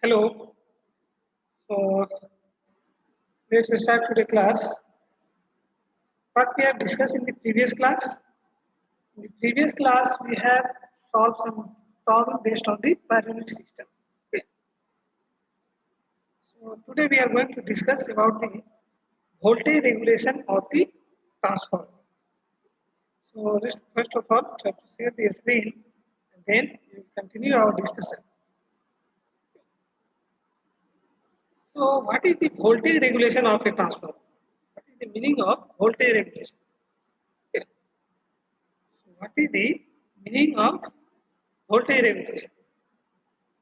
Hello. So let's start today class. What we have discussed in the previous class? In the previous class, we have solved some problem based on the per unit system. Okay. So today we are going to discuss about the voltage regulation of the transformer. So first of all, try to share the screen, and then we will continue our discussion. So what is the voltage regulation of a transformer? What is the meaning of voltage regulation? Okay. So what is the meaning of voltage regulation?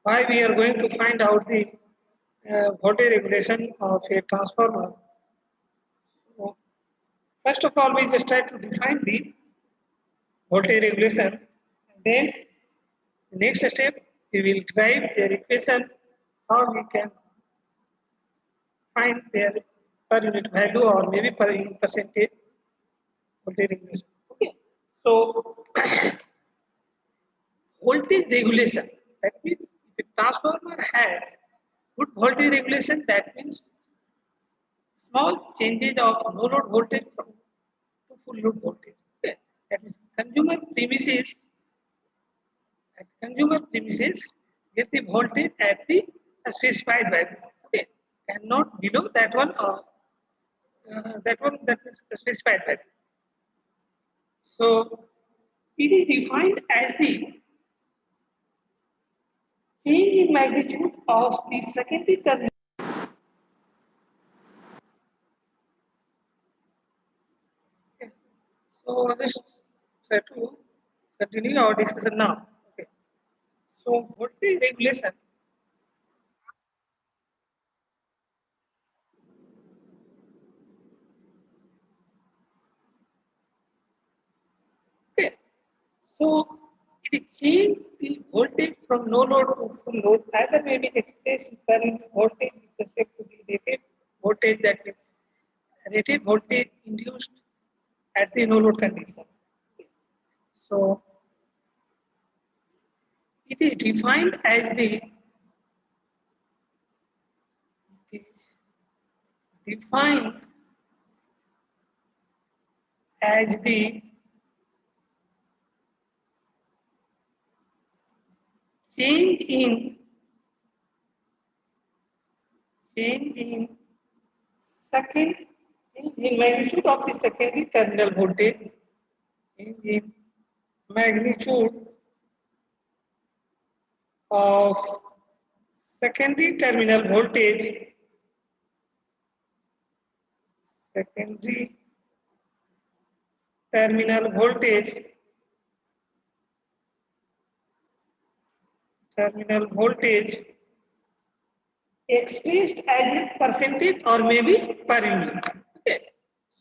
Why we are going to find out the voltage regulation of a transformer? So, first of all, we just try to define the voltage regulation. And then the next step, we will derive their equation, how we can find their per unit value or maybe per unit percentage voltage regulation. Okay. So voltage regulation, that means if a transformer has good voltage regulation, that means small changes of no load voltage from to full load voltage. Okay. That means consumer premises get the voltage at the specified value. Okay. Cannot below that one or that is specified value. So it is defined as the change in magnitude of the secondary terminal. Okay. So let's try to continue our discussion now. Okay. So voltage regulation. Okay. So it change the voltage from no load to full load either may be expressed in current voltage with respect to the rated voltage, that means rated voltage induced at the no load condition. So it is defined as the it is defined as the change in change in second change in magnitude of the secondary terminal voltage, change in magnitude of secondary terminal voltage, secondary terminal voltage, terminal voltage expressed as a percentage or maybe per unit. Okay.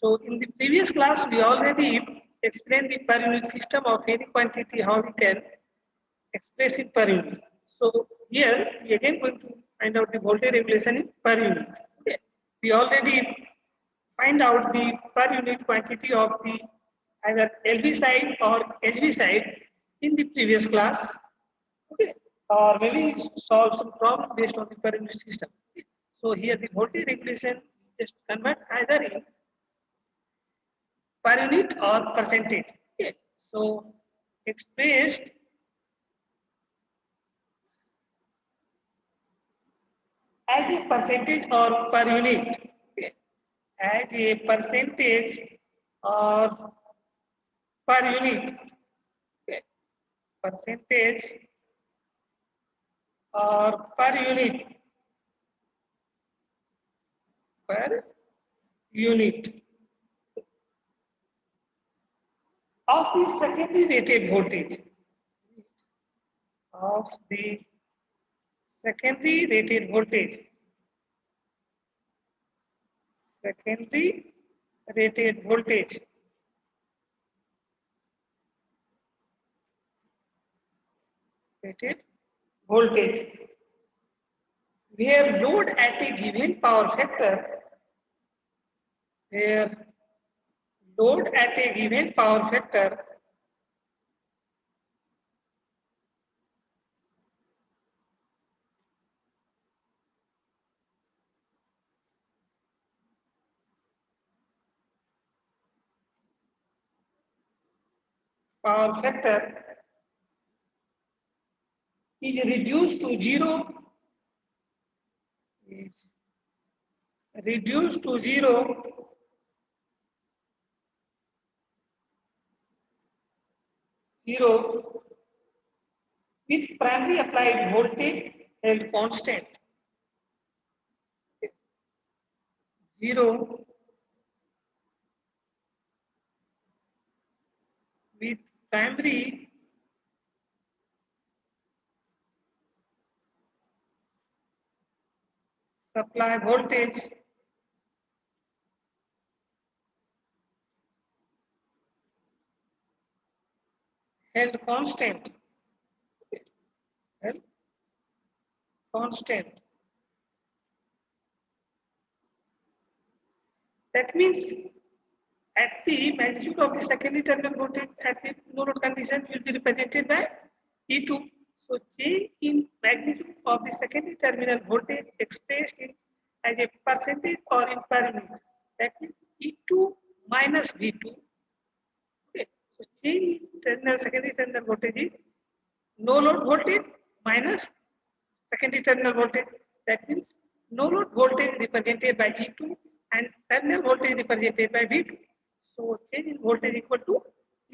So in the previous class, we already explained the per unit system of any quantity, how we can express it per unit. So here we again going to find out the voltage regulation in per unit. Okay. We already find out the per unit quantity of the either LV side or HV side in the previous class. Okay. Or maybe solve some problem based on the per unit system. Okay. So here the voltage regulation just convert either in per unit or percentage. Okay. So expressed as a percentage or per unit. Okay. As a percentage or per unit. Okay. Percentage or per unit. Per unit of the secondary rated voltage, of the secondary rated voltage, secondary rated voltage, rated voltage, where load at a given power factor, where load at a given power factor power factor is reduced to zero, is reduced to zero with primary applied voltage held constant. Zero with primary supply voltage held constant. Held constant. That means at the magnitude of the secondary terminal voltage at the no load condition will be represented by E2. So change in magnitude of the secondary terminal voltage expressed in as a percentage or in per unit. That means E2 minus V2. Okay. So change in terminal secondary terminal voltage is no load voltage minus secondary terminal voltage. That means no load voltage represented by E2 and terminal voltage represented by V2. So change in voltage equal to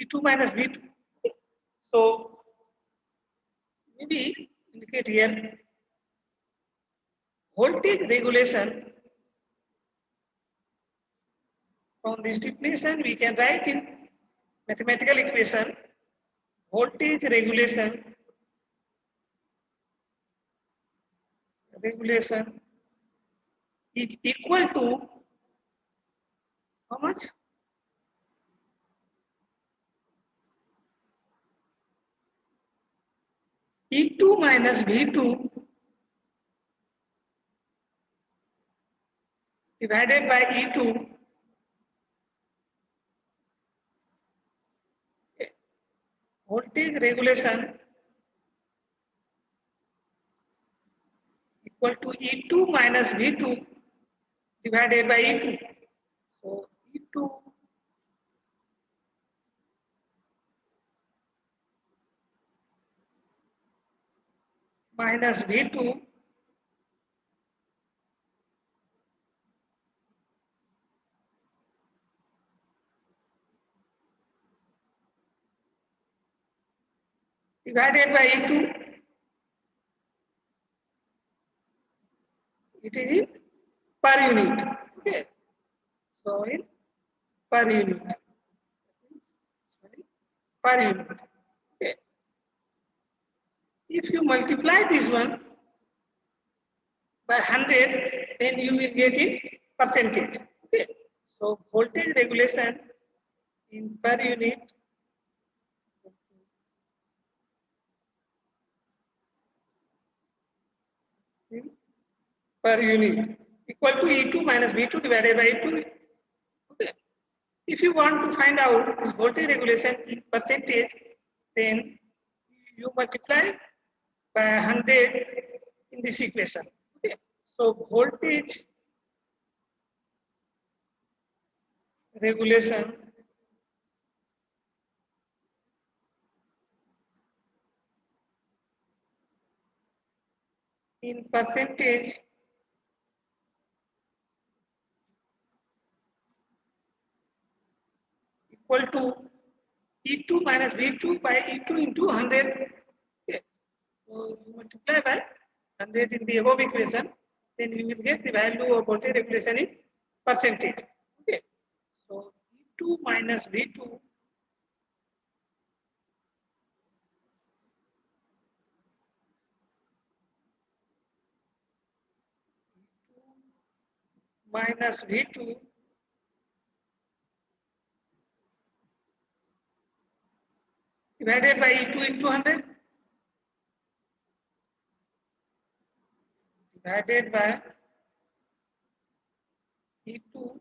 E2 minus V2. So maybe indicate here voltage regulation. From this definition we can write in mathematical equation voltage regulation is equal to how much? E2 minus V2 divided by E2 voltage regulation equal to E2 minus V2 divided by E2. So E2 minus V2 divided by E2, it is in per unit. Okay. So in per unit. Per unit. Okay. If you multiply this one by 100, then you will get in percentage. Okay. So voltage regulation in per unit equal to E2 minus V2 divided by E2. Okay. If you want to find out this voltage regulation in percentage, then you multiply by 100 in this equation. Okay. So voltage regulation in percentage equal to E2 minus V2 by E2 into 100. Okay. So you multiply by 100 in the above equation, then you will get the value of voltage regulation in percentage. Okay. So E2 minus V2 minus V2 divided by E2 into 100 divided by E2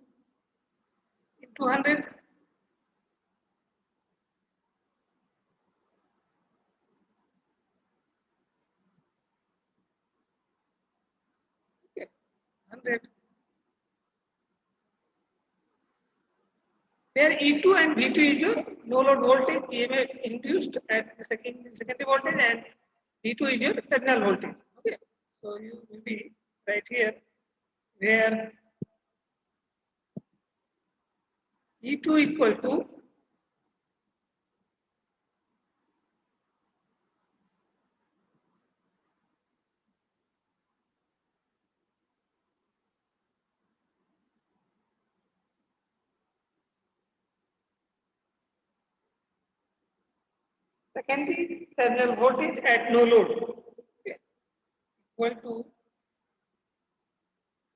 into 100. Okay. 100. Where E2 and V2 is your no load voltage EMF induced at the secondary voltage, and V2 is your terminal voltage. Okay, so you will be right here where E2 equal to secondary terminal voltage at no load. Okay, equal to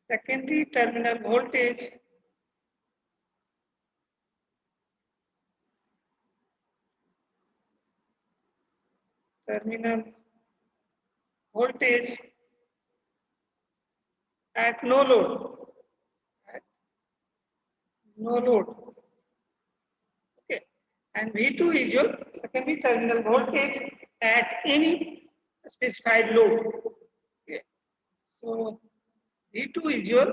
secondary terminal voltage terminal voltage at no load. At no load. Okay, and V2 is your secondary terminal voltage at any specified load. Okay, so V2 is your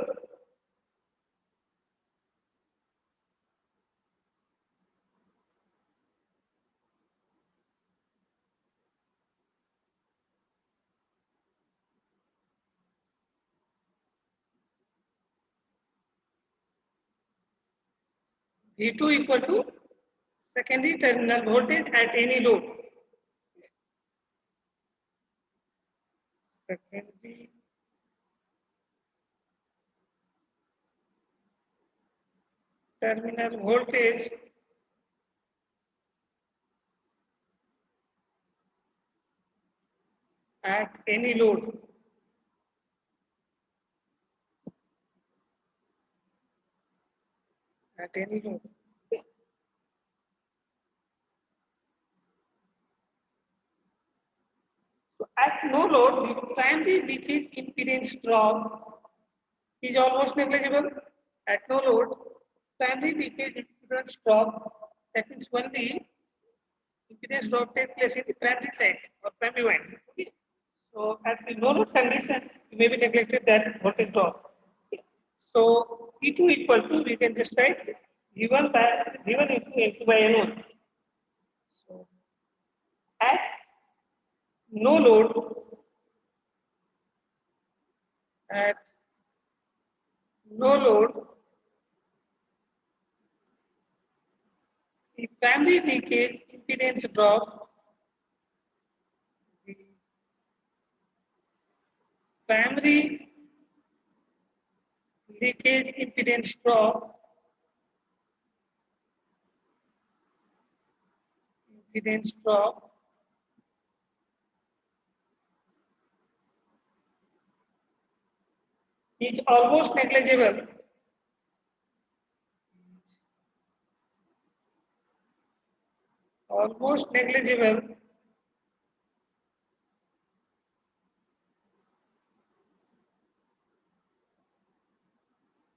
V2 equal to secondary terminal voltage at any load. Secondary terminal voltage at any load. At any load. So at no load, the primary leakage impedance drop is almost negligible. At no load, primary leakage impedance drop, that means when the impedance drop takes place in the primary side or primary winding. Okay. So at the no load condition, you may be neglected that voltage drop. Okay. So E2 equal to, we can just write V1 into N2 by N1. So at no load, at no load, the primary leakage impedance drop, the primary leakage impedance drop is almost negligible. Almost negligible.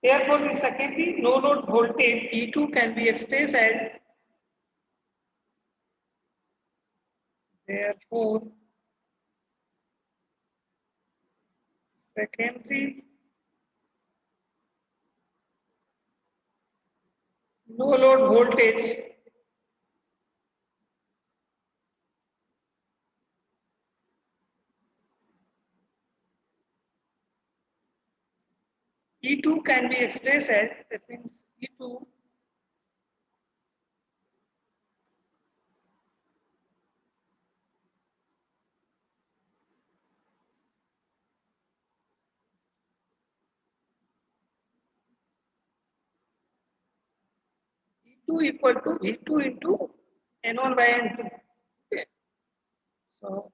Therefore, the secondary no load voltage E2 can be expressed as, therefore, secondary no load voltage E2 can be expressed as, that means E2 E2 equal to V2 into N1 by N2. Okay. So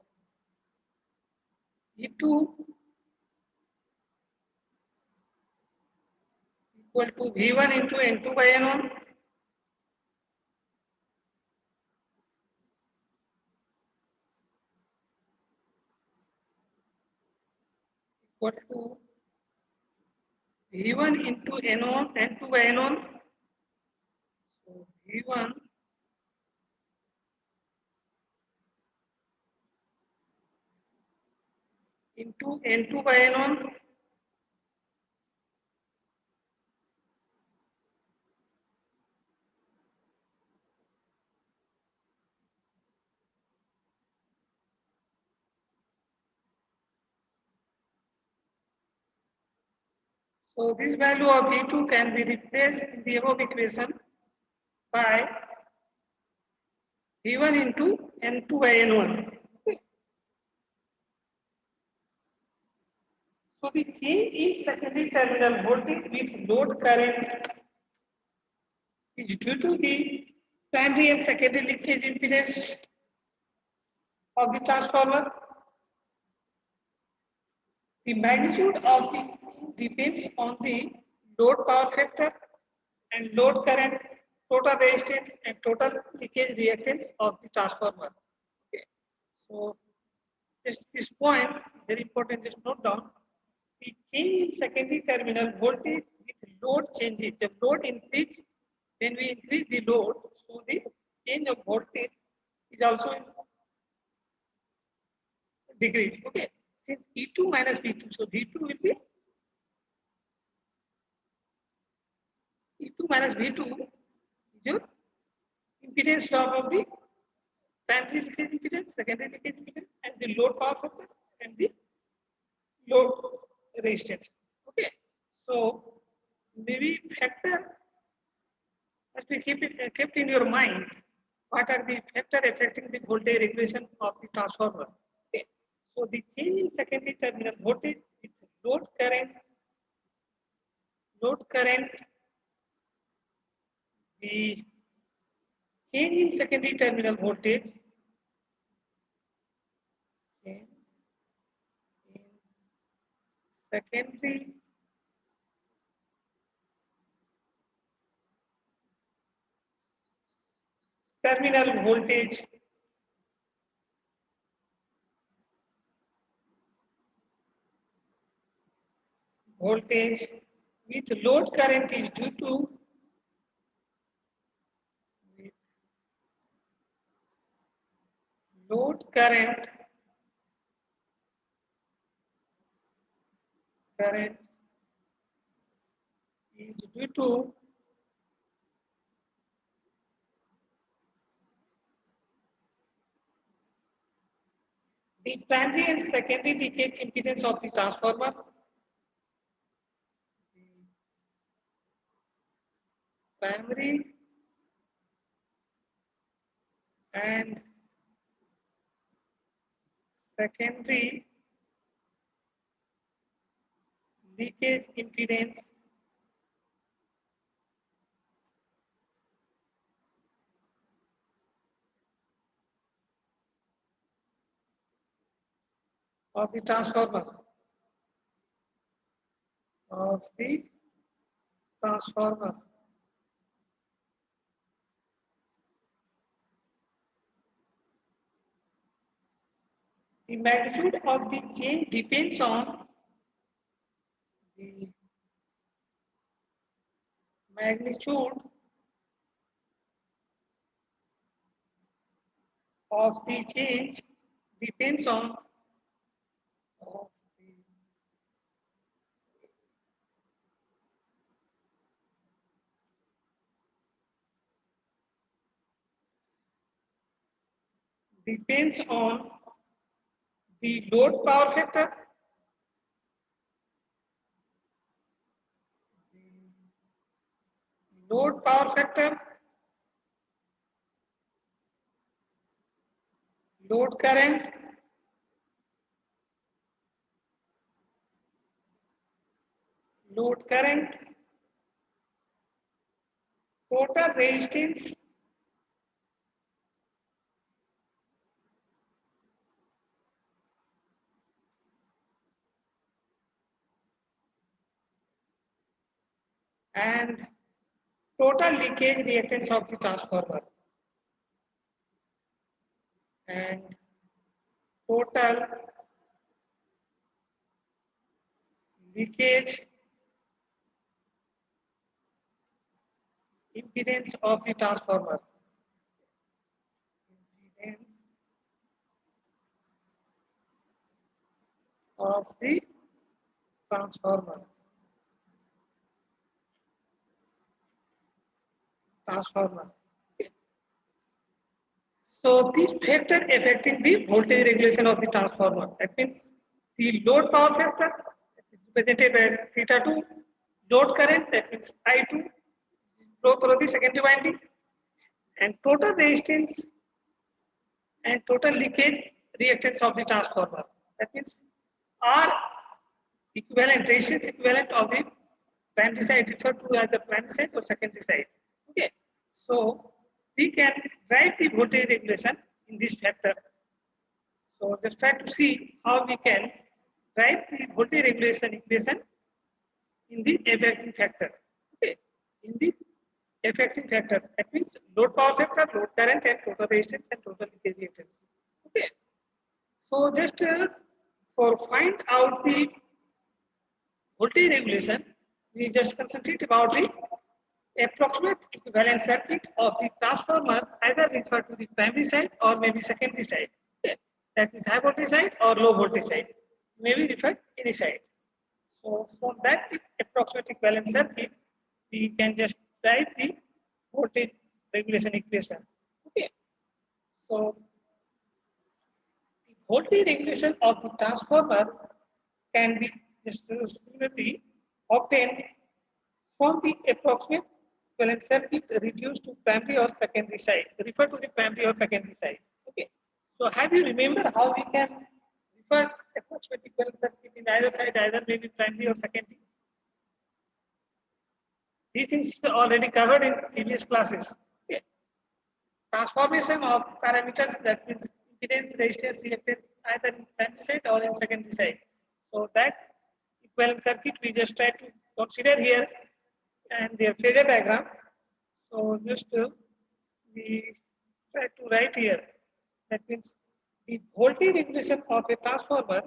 E2 equal to V1 into N2 by N1. Equal to V1 into N1, N2 by N1. So V1 into N2 by N1 So this value of V2 can be replaced in the above equation by V1 into N2 by N1. Okay. So the change in secondary terminal voltage with load current is due to the primary and secondary linkage impedance of the transformer. The magnitude of the change depends on the load power factor and load current, total resistance and total leakage reactance of the transformer. Okay. So just this point, very important, just note down. The change in secondary terminal voltage with load changes. The load increase, when we increase the load, so the change of voltage is also decreased. Okay. Since E2 minus V2, so V2 will be E2 minus V2 is your impedance drop of the primary leakage impedance, secondary leakage impedance, and the load power factor and the load resistance. Okay. So maybe factor must be kept in your mind. What are the factors affecting the voltage regulation of the transformer? Okay. So the change in secondary terminal voltage with load current, the change in secondary terminal voltage, change in secondary terminal voltage with load current is due to with load current is due to the primary and secondary leakage impedance of the transformer. Primary and secondary leakage impedance of the transformer. The magnitude of the change depends on the magnitude of the change depends on of depends on the load power factor, load power factor, load current, total resistance, and total leakage reactance of the transformer, and total leakage impedance of the transformer. Impedance of the transformer. So the factor affecting the voltage regulation of the transformer. That means the load power factor is represented by theta 2, load current, that means I2 flow through the secondary winding, and total resistance and total leakage reactance of the transformer. That means R equivalent, resistance equivalent of the primary side referred to as the primary side or secondary side. Okay, so we can write the voltage regulation in this factor. So just try to see how we can write the voltage regulation equation in the effective factor. Okay, in the effective factor, that means load power factor, load current, and total resistance and total leakage reactance. Okay, so just for find out the voltage regulation, we just concentrate about the approximate equivalent circuit of the transformer, either referred to the primary side or maybe secondary side. Okay. That means high voltage side or low voltage side, maybe referred any side. So from that approximate equivalent circuit, we can just write the voltage regulation equation. Okay. So the voltage regulation of the transformer can be just similarly obtained from the approximate equivalent circuit reduced to primary or secondary side. Refer to the primary or secondary side. Okay. So have you remember how we can refer approximate equivalent circuit in either side, either maybe primary or secondary? These things are already covered in previous classes. Okay. Transformation of parameters, that means impedance, resistance, reactance, either in primary side or in secondary side. So that equivalent circuit we just try to consider here and their phasor diagram. So just we try to write here. That means the voltage regulation of a transformer,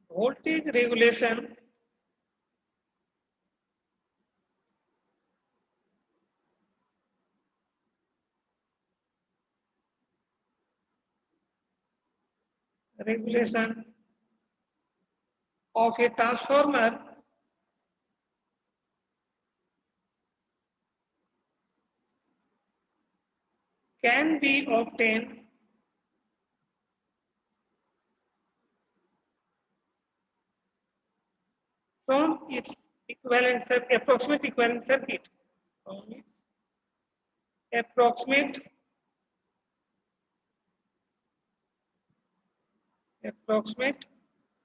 voltage regulation of a transformer can be obtained from its equivalent circuit, approximate equivalent circuit, from its approximate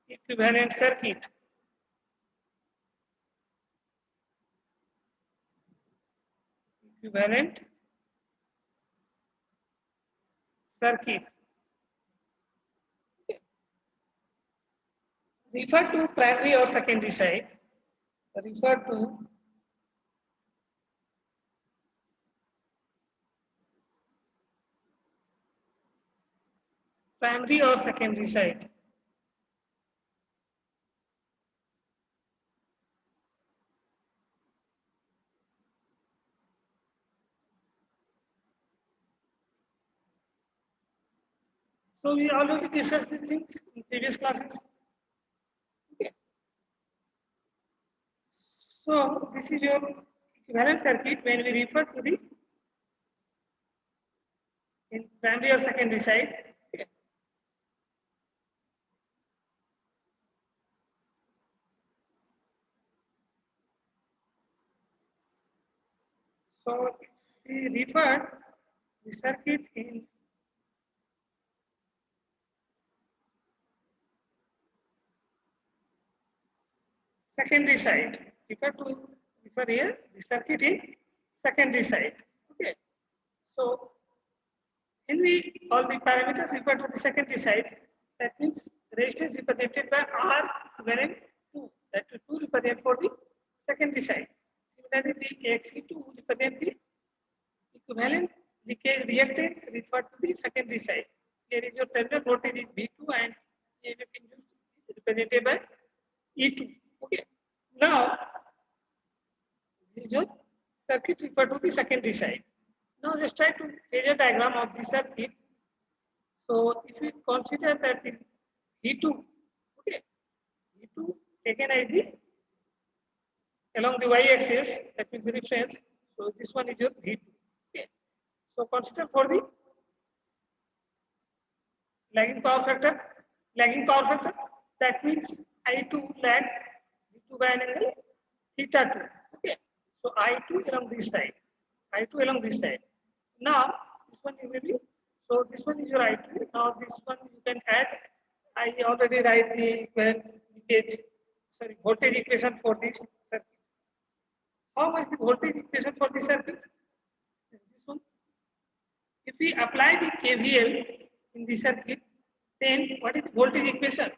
equivalent circuit. Equivalent circuit. Refer to primary or secondary side. Refer to primary or secondary side. So we already discussed these things in previous classes. Okay. So this is your equivalent circuit when we refer to the in primary or secondary side. Okay. So if we refer the circuit in secondary side, refer here the circuit in secondary side. Okay. So when we all the parameters refer to the secondary side, that means resistance represented by R equivalent 2. That 2 represent for the secondary side. Similarly, the XE2 represent the equivalent leakage reactance referred to the secondary side. Here is your terminal voltage is V2 and EMF induced is represented by E2. Okay. Now, this is your circuit referred to the secondary side. Now, just try to phasor diagram of the circuit. So, if we consider that in V2, okay, V2 taken as the along the y-axis, that means the reference. So, this one is your V2. Okay. So, consider for the lagging power factor. That means I2 lag V2 by an angle theta 2. Okay. So I2 along this side. I2 along this side. Now this one you will be, so this one is your I2. Now this one you can add. I already write the voltage equation for this circuit. How much the voltage equation for this circuit? This one. If we apply the KVL in the circuit, then what is the voltage equation?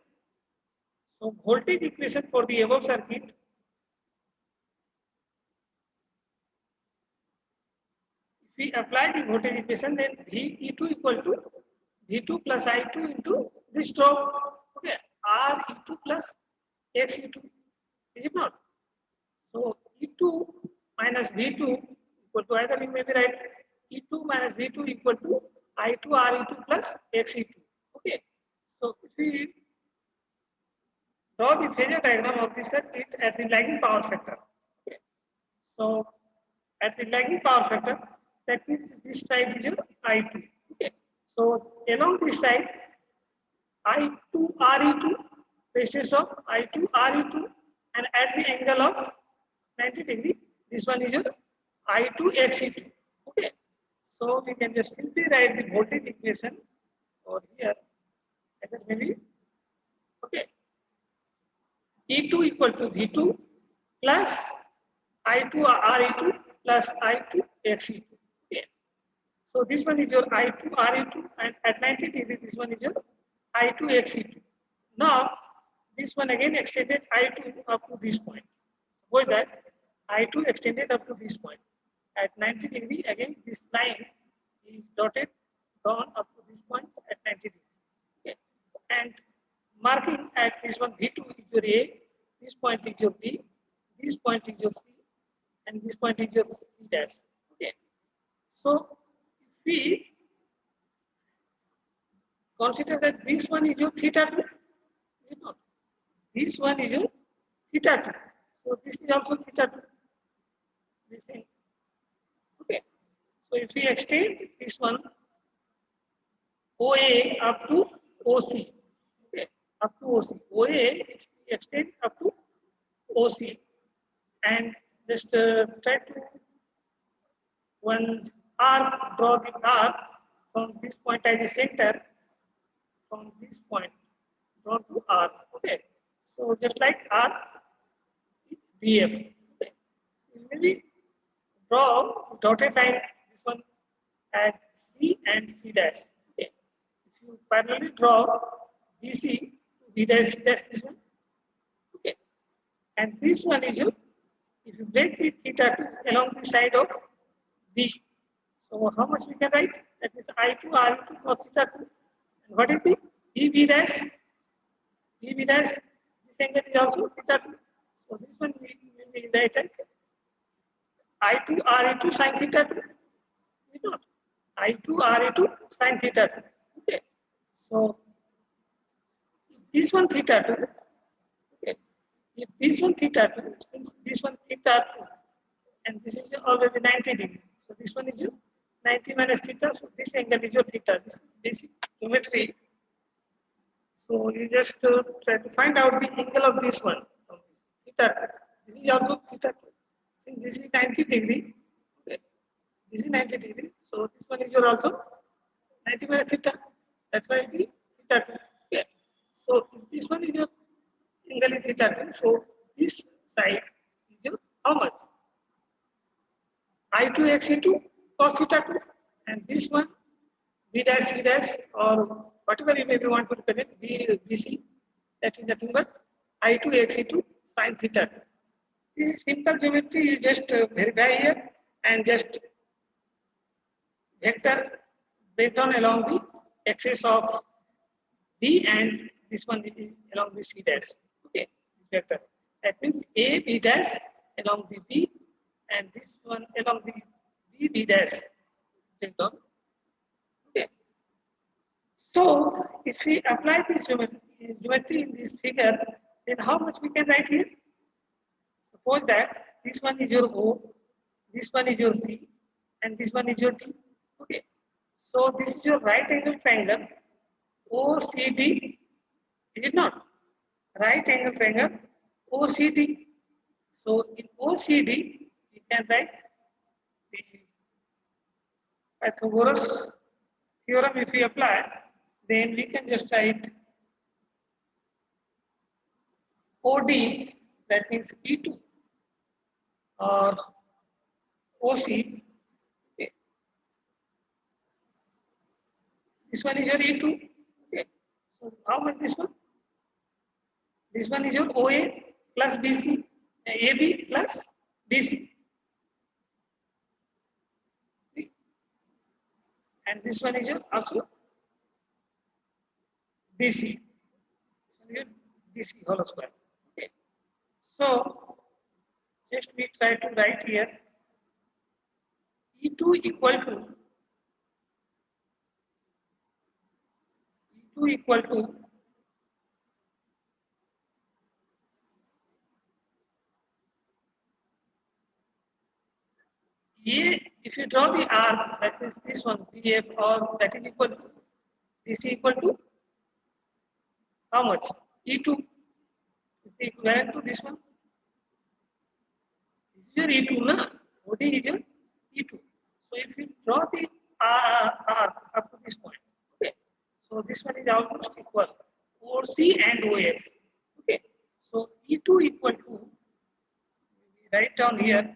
So voltage equation for the above circuit, if we apply the voltage equation, then VE2 equal to V2 plus I2 into this drop. Okay, RE2 plus XE2. Is it not? So E2 minus V2 equal to, either you may be right, E2 minus V2 equal to I2 RE2 plus XE2. Okay. So if we draw the phasor diagram of the circuit at the lagging power factor. Okay. So at the lagging power factor, that means this side is your I2. Okay. So along this side, I2 RE2, resistance of I2 RE2, and at the angle of 90 degree, this one is your I2 XE2. Okay. So we can just simply write the voltage equation over here, either maybe, okay, E2 equal to V2 plus I2 RE2 plus I2 XE2. Okay. So this one is your I2 RE2, and at 90 degree, this one is your I2 XE2. Now, this one again extended I2 up to this point. Suppose that I2 extended up to this point. At 90 degree, again this line is dotted down up to this point at 90 degree. Okay. And marking at this one V2 is your A, this point is your B, this point is your C, and this point is your C dash. Okay. So if we consider that this one is your theta 2, you know, this one is your theta 2. So this is also theta 2. This thing. Okay. So if we extend this one OA up to OC, okay, up to OC. OA, if we extend up to OC, and just try to one arc, draw the arc from this point as a center, from this point draw to R. Okay. So just like R, BF. Okay. Maybe draw dotted line, this one as C and C dash. Okay. If you parallelly draw BC, B dash, C dash, this one. Okay. And this one is your, if you break the theta 2 along the side of B. So how much we can write? That means I2 R2 cos theta 2. And what is the BB dash? BB dash, this angle is also theta 2. So this one we will write as I2 RE2 sin theta 2. You know, I2 RE2 sin theta 2. Okay. So this one theta 2. Okay. If this one theta 2, since this one theta 2, and this is already 90 degree. So this one is your 90 minus theta. So this angle is your theta. This is basic geometry. So you just try to find out the angle of this one. Theta. This is also theta 2. Since this is 90 degree, okay, this is 90 degree. So this one is your also 90 minus theta. That's why it is theta 2. Okay. So if this one is your angle is theta 2. So this side is your how much? I2 XE2 cos theta 2, and this one B dash C dash, or whatever you may want to represent, BC, that is nothing but I2 XE2 sin theta 2. This is simple geometry. You just verify here and just vector based on along the axis of B, and this one is along the C dash. Okay, this vector. That means A B dash along the B, and this one along the B dash. Okay. So if we apply this geometry in this figure, then how much we can write here? Suppose that this one is your O, this one is your C, and this one is your D. Okay. So this is your right angle triangle OCD. Is it not? right angle triangle OCD. So in OCD, we can write the Pythagoras theorem. If we apply, then we can just write OD, that means E2, or OC. Okay. This one is your E2. Okay. So how much this one? This one is your OA plus BC, AB plus BC. And this one is your also DC. DC whole square. Okay. So just we try to write here E2 equal to E2 equal to A. If you draw the arc, that means this one PF, or that is equal to DC equal to how much? E2 is the equivalent to this one. This is your E2, na? OD is your E2. So if you draw the arc up to this point, okay. So this one is almost equal OC and OF. Okay. So E2 equal to, we write down here,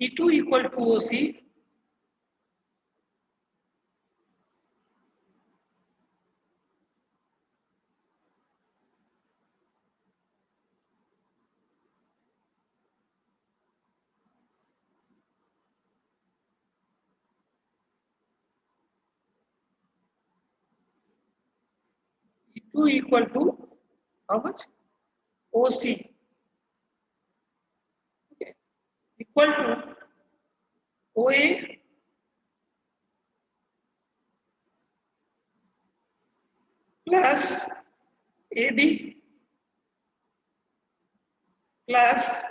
E2 equal to OC E2 equal to how much? OC. Okay. Equal to OA plus AB plus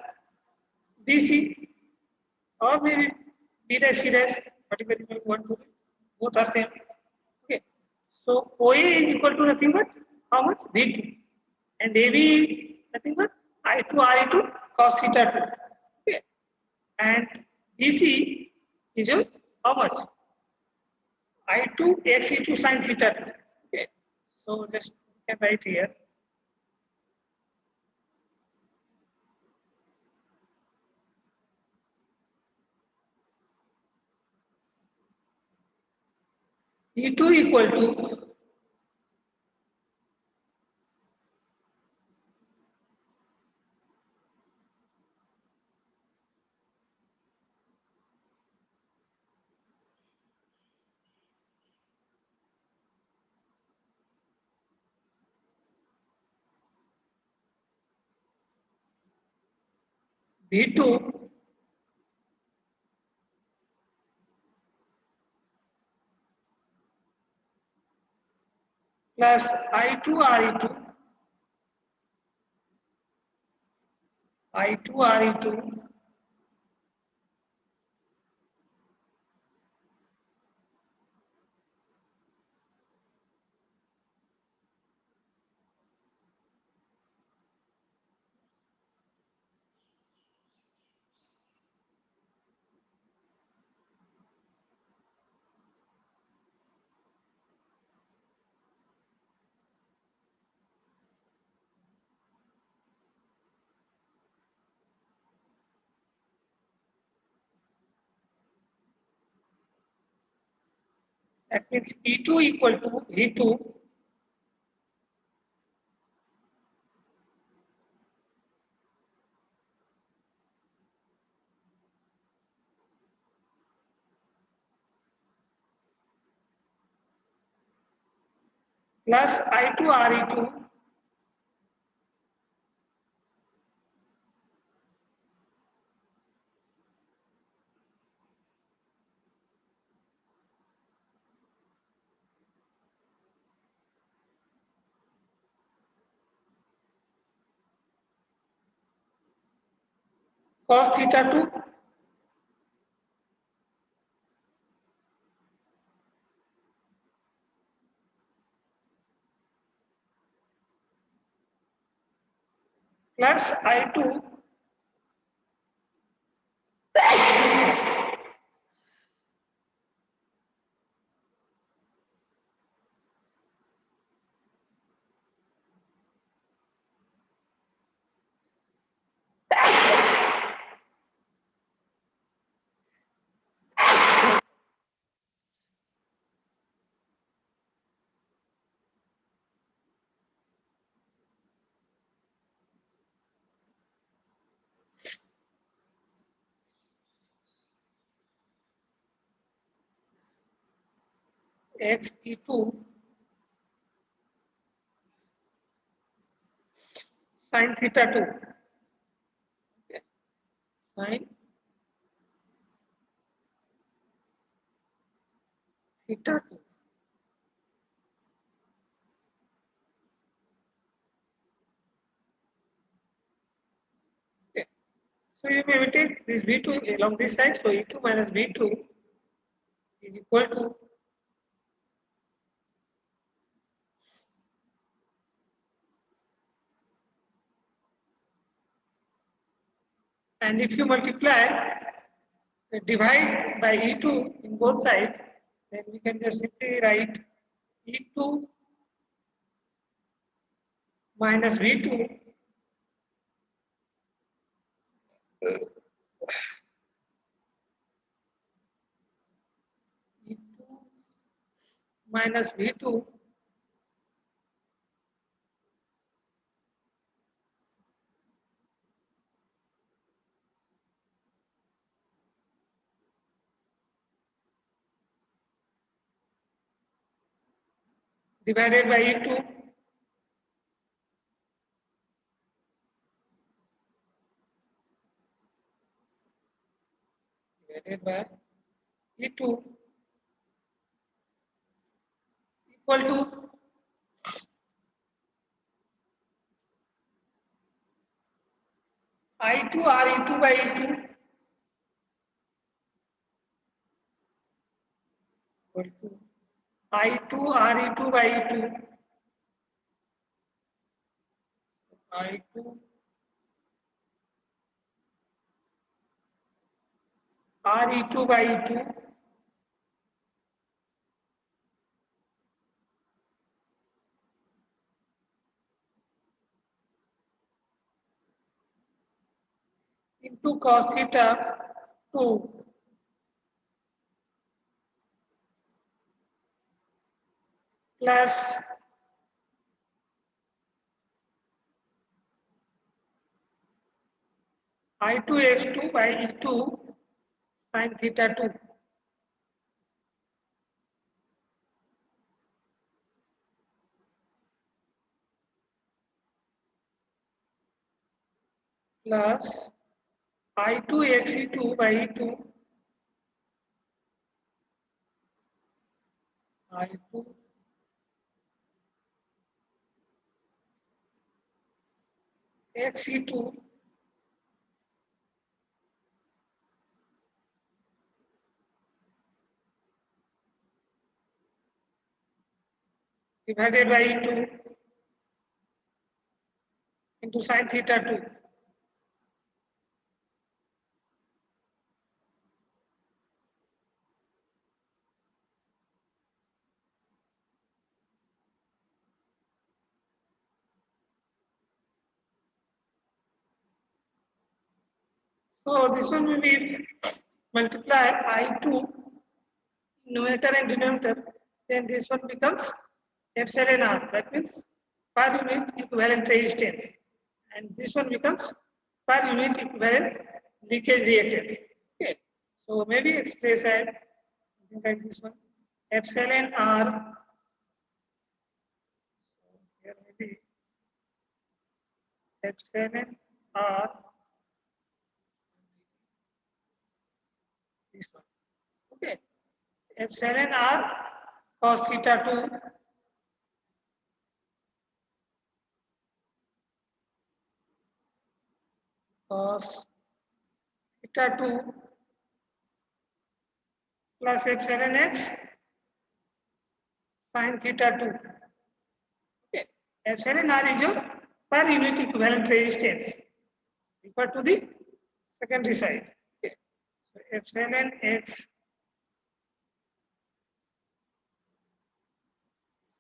BC, or maybe B dash C dash, whatever you want to, both are same. Okay. So OA is equal to nothing but how much? V2. And AB is nothing but I2 RE2 cos theta 2. Okay. And BC is your how much? I2 XE2 sin theta 2. Okay. So just you can write here. E2 equal to V2 plus I2 RE2, I2 RE2 that means E2 equal to V2 plus I2 RE2 cos theta 2. plus I2 x E2 sin theta 2. Okay. Sin theta 2. Okay. So you may take this V2 along this side. So E2 minus V2 is equal to and if you multiply divide by E2 in both sides, then we can just simply write E2 minus V2 E2 minus V2 divided by E2 divided by E2 equal to I2 RE2 by E2 equal to I2 RE2 by E2 I2 RE2 by E2 into cos theta 2 plus I2 x2 by E2 sin theta 2 plus I2 xe2 by E2 I2 xe2 divided by E2 into sin theta 2. So this one will be multiply I2 numerator and denominator, then this one becomes epsilon R. That means per unit equivalent resistance. And this one becomes per unit equivalent leakage reactance. Okay. So maybe express as something like this one. Epsilon R. Here maybe epsilon R. This one. Okay. Epsilon R cos theta 2 cos theta 2 plus epsilon x sin theta 2. Okay. Epsilon R is your per unit equivalent resistance. Refer to the secondary side. Okay. So epsilon x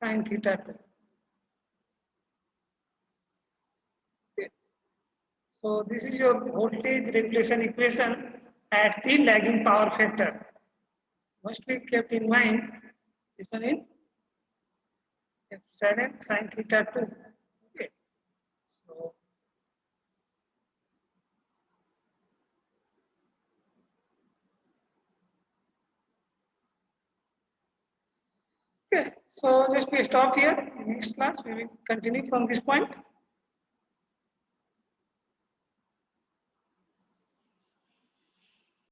sin theta 2. Okay. So this is your voltage regulation equation at the lagging power factor. Must be kept in mind. This one in epsilon sin theta 2. Okay. So okay, so just we stop here. In next class, we will continue from this point.